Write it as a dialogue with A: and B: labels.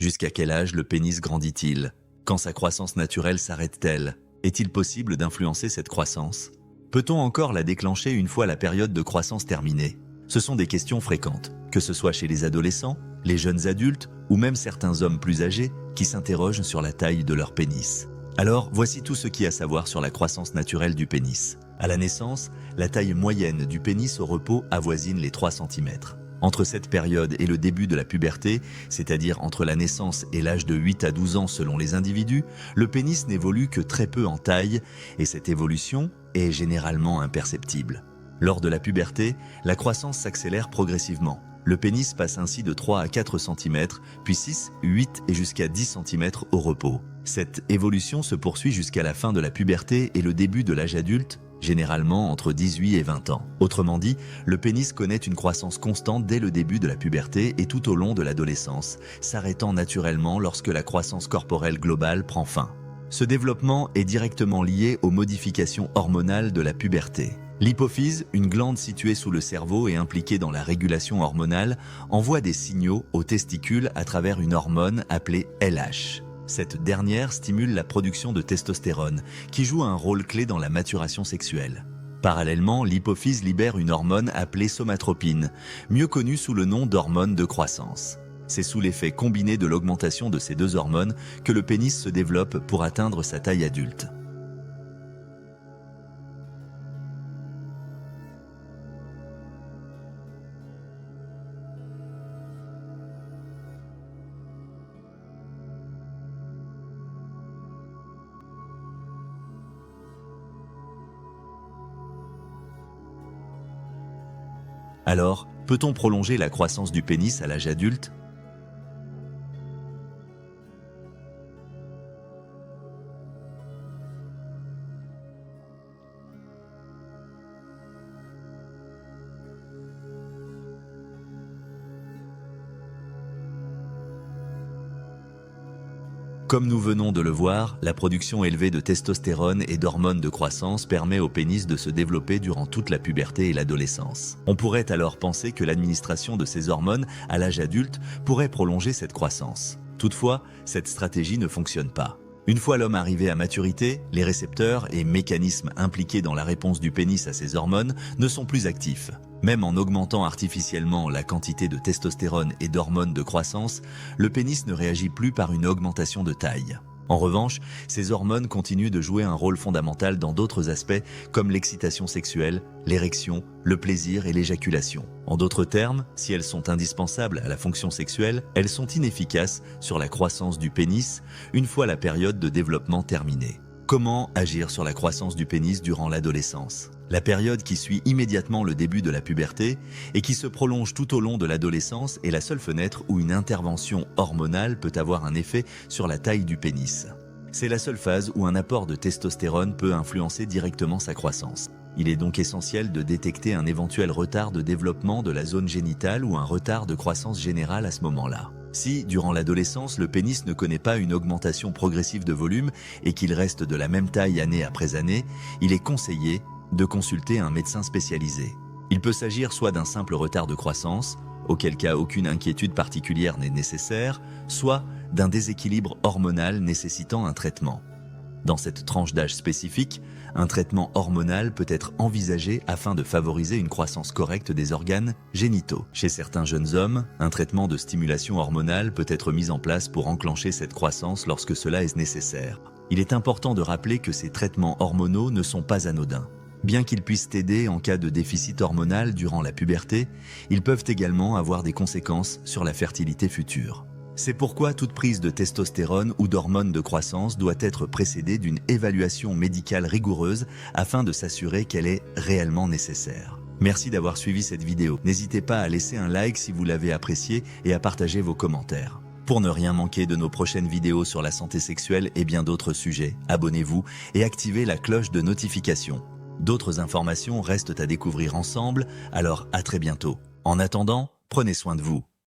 A: Jusqu'à quel âge le pénis grandit-il? Quand sa croissance naturelle s'arrête-t-elle? Est-il possible d'influencer cette croissance? Peut-on encore la déclencher une fois la période de croissance terminée? Ce sont des questions fréquentes, que ce soit chez les adolescents, les jeunes adultes ou même certains hommes plus âgés qui s'interrogent sur la taille de leur pénis. Alors, voici tout ce qu'il y a à savoir sur la croissance naturelle du pénis. À la naissance, la taille moyenne du pénis au repos avoisine les 3 cm. Entre cette période et le début de la puberté, c'est-à-dire entre la naissance et l'âge de 8 à 12 ans selon les individus, le pénis n'évolue que très peu en taille et cette évolution est généralement imperceptible. Lors de la puberté, la croissance s'accélère progressivement. Le pénis passe ainsi de 3 à 4 cm, puis 6, 8 et jusqu'à 10 cm au repos. Cette évolution se poursuit jusqu'à la fin de la puberté et le début de l'âge adulte, généralement entre 18 et 20 ans. Autrement dit, le pénis connaît une croissance constante dès le début de la puberté et tout au long de l'adolescence, s'arrêtant naturellement lorsque la croissance corporelle globale prend fin. Ce développement est directement lié aux modifications hormonales de la puberté. L'hypophyse, une glande située sous le cerveau et impliquée dans la régulation hormonale, envoie des signaux aux testicules à travers une hormone appelée LH. Cette dernière stimule la production de testostérone, qui joue un rôle clé dans la maturation sexuelle. Parallèlement, l'hypophyse libère une hormone appelée somatropine, mieux connue sous le nom d'hormone de croissance. C'est sous l'effet combiné de l'augmentation de ces deux hormones que le pénis se développe pour atteindre sa taille adulte. Alors, peut-on prolonger la croissance du pénis à l'âge adulte? Comme nous venons de le voir, la production élevée de testostérone et d'hormones de croissance permet au pénis de se développer durant toute la puberté et l'adolescence. On pourrait alors penser que l'administration de ces hormones à l'âge adulte pourrait prolonger cette croissance. Toutefois, cette stratégie ne fonctionne pas. Une fois l'homme arrivé à maturité, les récepteurs et mécanismes impliqués dans la réponse du pénis à ces hormones ne sont plus actifs. Même en augmentant artificiellement la quantité de testostérone et d'hormones de croissance, le pénis ne réagit plus par une augmentation de taille. En revanche, ces hormones continuent de jouer un rôle fondamental dans d'autres aspects comme l'excitation sexuelle, l'érection, le plaisir et l'éjaculation. En d'autres termes, si elles sont indispensables à la fonction sexuelle, elles sont inefficaces sur la croissance du pénis une fois la période de développement terminée. Comment agir sur la croissance du pénis durant l'adolescence? La période qui suit immédiatement le début de la puberté et qui se prolonge tout au long de l'adolescence est la seule fenêtre où une intervention hormonale peut avoir un effet sur la taille du pénis. C'est la seule phase où un apport de testostérone peut influencer directement sa croissance. Il est donc essentiel de détecter un éventuel retard de développement de la zone génitale ou un retard de croissance générale à ce moment-là. Si, durant l'adolescence, le pénis ne connaît pas une augmentation progressive de volume et qu'il reste de la même taille année après année, il est conseillé de consulter un médecin spécialisé. Il peut s'agir soit d'un simple retard de croissance, auquel cas aucune inquiétude particulière n'est nécessaire, soit d'un déséquilibre hormonal nécessitant un traitement. Dans cette tranche d'âge spécifique, un traitement hormonal peut être envisagé afin de favoriser une croissance correcte des organes génitaux. Chez certains jeunes hommes, un traitement de stimulation hormonale peut être mis en place pour enclencher cette croissance lorsque cela est nécessaire. Il est important de rappeler que ces traitements hormonaux ne sont pas anodins. Bien qu'ils puissent aider en cas de déficit hormonal durant la puberté, ils peuvent également avoir des conséquences sur la fertilité future. C'est pourquoi toute prise de testostérone ou d'hormones de croissance doit être précédée d'une évaluation médicale rigoureuse afin de s'assurer qu'elle est réellement nécessaire. Merci d'avoir suivi cette vidéo. N'hésitez pas à laisser un like si vous l'avez apprécié et à partager vos commentaires. Pour ne rien manquer de nos prochaines vidéos sur la santé sexuelle et bien d'autres sujets, abonnez-vous et activez la cloche de notification. D'autres informations restent à découvrir ensemble, alors à très bientôt. En attendant, prenez soin de vous.